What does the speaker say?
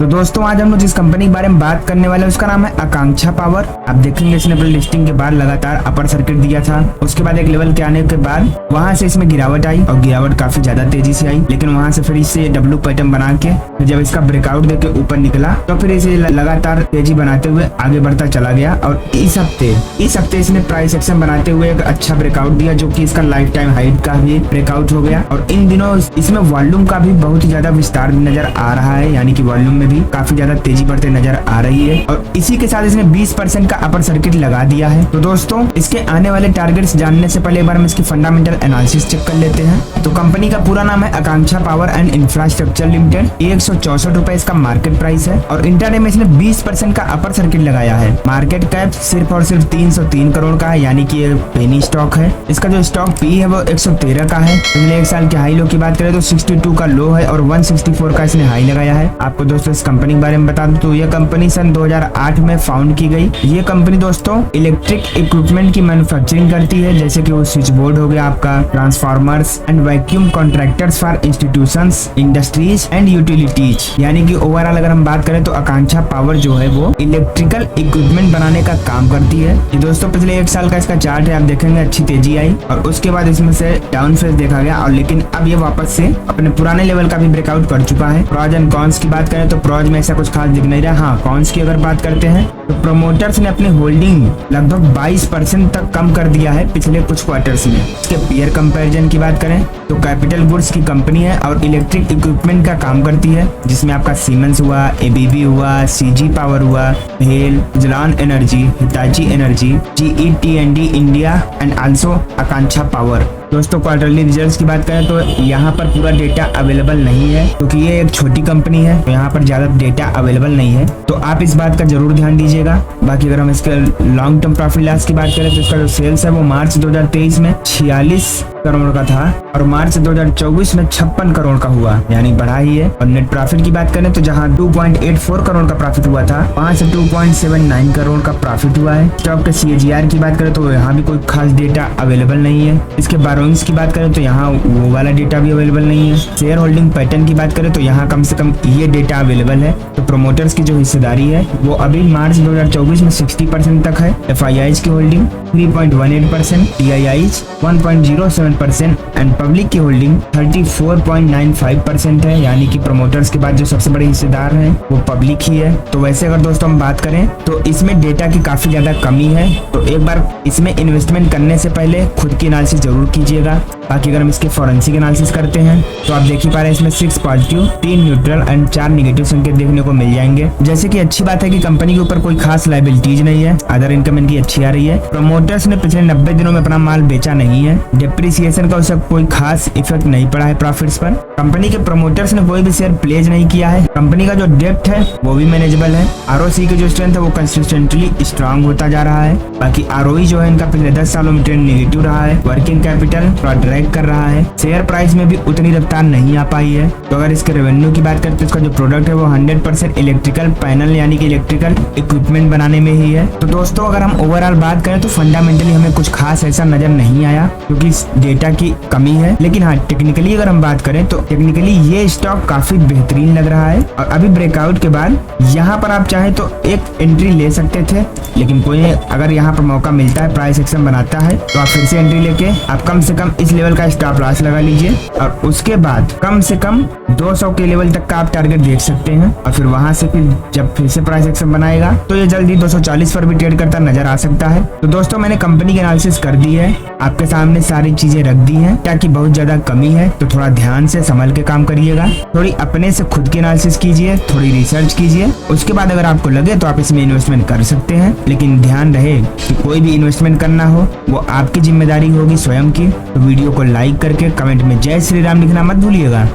तो दोस्तों आज हम लोग जिस कंपनी के बारे में बात करने वाले हैं उसका नाम है आकांक्षा पावर। आप देखेंगे इसने अपने लिस्टिंग के बाद लगातार अपर सर्किट दिया था, उसके बाद एक लेवल के आने के बाद वहां से इसमें गिरावट आई और गिरावट काफी ज्यादा तेजी से आई, लेकिन वहां से फिर इसे डब्ल्यू पैटर्न बना के फिर जब इसका ब्रेकआउट देके ऊपर निकला तो फिर इसे लगातार तेजी बनाते हुए आगे बढ़ता चला गया। और इस हफ्ते इसने प्राइस एक्शन बनाते हुए एक अच्छा ब्रेकआउट दिया जो कि इसका लाइफ टाइम हाइट का भी ब्रेकआउट हो गया। और इन दिनों इसमें वॉल्यूम का भी बहुत ही ज्यादा विस्तार नजर आ रहा है, यानी कि वॉल्यूम में भी काफी ज्यादा तेजी बढ़ते नजर आ रही है। और इसी के साथ इसने 20% का अपर सर्किट लगा दिया है। तो दोस्तों इसके आने वाले टारगेट्स जानने से पहले एक बार हम इसकी फंडामेंटल एनालिसिस चेक कर लेते हैं। तो कंपनी का पूरा नाम है आकांक्षा पावर एंड इंफ्रास्ट्रक्चर लिमिटेड। 164 रुपए इसका मार्केट प्राइस है और इंटरडे में इसने 20% का अपर सर्किट लगाया है। मार्केट कैप सिर्फ और सिर्फ 303 करोड़ का है, यानी कि ये पेनी स्टॉक है। इसका जो स्टॉक पी है वो 113 का है। पिछले एक साल के हाई लो की बात करें तो 62 का लो है और 164 का इसने हाई लगाया है। आपको दोस्तों इस कंपनी के बारे में बता दूं तो यह कंपनी सन 2008 में फाउंड की गई। ये कंपनी दोस्तों इलेक्ट्रिक इक्विपमेंट की मैन्युफैक्चरिंग करती है, जैसे कि वो स्विच बोर्ड हो गया आपका, transformers and vacuum contractors for institutions, industries and utilities. यानी कि ओवरऑल अगर हम बात करें तो आकांक्षा पावर जो है वो इलेक्ट्रिकल इक्विपमेंट बनाने का काम करती है। ये दोस्तों पिछले एक साल का इसका चार्ट है, आप देखेंगे अच्छी तेजी आई और उसके बाद इसमें से डाउन फेज देखा गया और लेकिन अब ये वापस से अपने पुराने लेवल का भी ब्रेकआउट कर चुका है। प्रोज एंड कॉन्स की बात करें तो प्रोज में ऐसा कुछ खास दिख नहीं रहा। हाँ, कॉन्स की अगर बात करते हैं तो प्रोमोटर्स ने अपनी होल्डिंग लगभग 22% तक कम कर दिया है पिछले कुछ क्वार्टर्स में। इसके पीयर कंपैरिजन की बात करें तो कैपिटल गुड्स की कंपनी है और इलेक्ट्रिक इक्विपमेंट का काम करती है, जिसमें आपका सीमेंस हुआ, एबीबी हुआ, सीजी पावर हुआ, भेल, Jalan energy, Hitachi energy, GET&D India and also Akanksha power. दोस्तों क्वार्टरली रिजल्ट्स की बात करें तो यहाँ पर पूरा डेटा अवेलेबल नहीं है क्योंकि ये एक छोटी कंपनी है, तो यहाँ पर ज्यादा डेटा अवेलेबल नहीं है, तो आप इस बात का जरूर ध्यान दीजिएगा। बाकी अगर हम इसके लॉन्ग टर्म प्रॉफिट लॉस की बात करें तो इसका जो सेल्स है वो मार्च 2023 में 46 करोड़ का था और मार्च 2024 में 56 करोड़ का हुआ, यानी बढ़ा ही है। और नेट प्रॉफिट की बात करें तो जहां 2.84 करोड़ का प्रॉफिट हुआ था, वहां से 2.79 करोड़ का प्रॉफिट हुआ है। स्टॉक के CAGR की बात करें तो यहाँ भी कोई खास डेटा अवेलेबल नहीं है। इसके बारोइंग्स की बात करें तो यहाँ वो वाला डेटा भी अवेलेबल नहीं है। शेयर होल्डिंग पैटर्न की बात करें तो यहाँ कम से कम ये डेटा अवेलेबल है। तो प्रोमोटर्स की जो हिस्सेदारी है वो अभी मार्च 2024 में 60% तक है। FIIs की होल्डिंग 3.18%, TIIs 1.07% एंड पब्लिक की होल्डिंग 34.95% है, यानी कि प्रोमोटर्स के बाद जो सबसे बड़े हिस्सेदार हैं वो पब्लिक ही है। तो वैसे अगर दोस्तों हम बात करें तो इसमें डेटा की काफी ज्यादा कमी है, तो एक बार इसमें इन्वेस्टमेंट करने से पहले खुद की एनालिसिस जरूर कीजिएगा। बाकी अगर हम इसके फॉरेंसिक एनालिसिस करते हैं तो आप देख ही पा रहे हैं इसमें 6 पॉजिटिव, 3 न्यूट्रल एंड 4 नेगेटिव संकेत देखने को मिल जाएंगे। जैसे कि अच्छी बात है कि कंपनी के ऊपर कोई खास लायबिलिटीज नहीं है, अदर इनकम इनकी अच्छी आ रही है। प्रमोटर्स ने पिछले 90 दिनों में अपना माल बेचा नहीं है। डिप्रिसिएशन का उसका कोई खास इफेक्ट नहीं पड़ा है प्रॉफिट्स पर। कंपनी के प्रमोटर्स ने कोई भी शेयर प्लेज नहीं किया है। कंपनी का जो डेब्ट है वो भी मैनेजेबल है। ROC की जो स्ट्रेंथ है वो कंसिस्टेंटली स्ट्रांग होता जा रहा है। बाकी ROE जो है इनका पिछले 10 सालों में ट्रेंड नेगेटिव रहा है। वर्किंग कैपिटल थोड़ा ड्रैग कर रहा है। शेयर प्राइस में भी उतनी रफ्तार नहीं आ पाई है। तो अगर इसके रेवेन्यू की बात करें तो इसका जो प्रोडक्ट है वो 100% इलेक्ट्रिकल पैनल यानी कि इलेक्ट्रिकल इक्विपमेंट बनाने में ही है। तो दोस्तों अगर हम ओवरऑल बात करें तो फंडामेंटली हमें कुछ खास ऐसा नजर नहीं आया क्योंकि डेटा की कमी है। लेकिन हाँ, टेक्निकली अगर हम बात करें तो टेक्निकली ये स्टॉक काफी बेहतरीन लग रहा है और अभी ब्रेकआउट के बाद यहाँ पर आप चाहे तो एक एंट्री ले सकते थे, लेकिन कोई अगर यहाँ पर मौका मिलता है, प्राइस एक्शन बनाता है तो आप फिर से एंट्री लेके आप कम से कम इस लेवल का स्टॉप लॉस लगा लीजिए और उसके बाद कम से कम 200 के लेवल तक का आप टारगेट देख सकते हैं। और फिर वहां से फिर जब फिर से प्राइस एक्शन बनाएगा तो ये जल्दी 240 पर भी ट्रेड करता नजर आ सकता है। तो दोस्तों मैंने कंपनी की एनालिसिस कर दी है, आपके सामने सारी चीजें रख दी हैं, ताकि बहुत ज्यादा कमी है तो थोड़ा ध्यान से संभल के काम करिएगा। थोड़ी अपने से खुद की एनालिसिस कीजिए, थोड़ी रिसर्च कीजिए, उसके बाद अगर आपको लगे तो आप इसमें इन्वेस्टमेंट कर सकते हैं। लेकिन ध्यान रहे कि कोई भी इन्वेस्टमेंट करना हो वो आपकी जिम्मेदारी होगी स्वयं की। तो वीडियो को लाइक करके कमेंट में जय श्री राम लिखना मत भूलिएगा।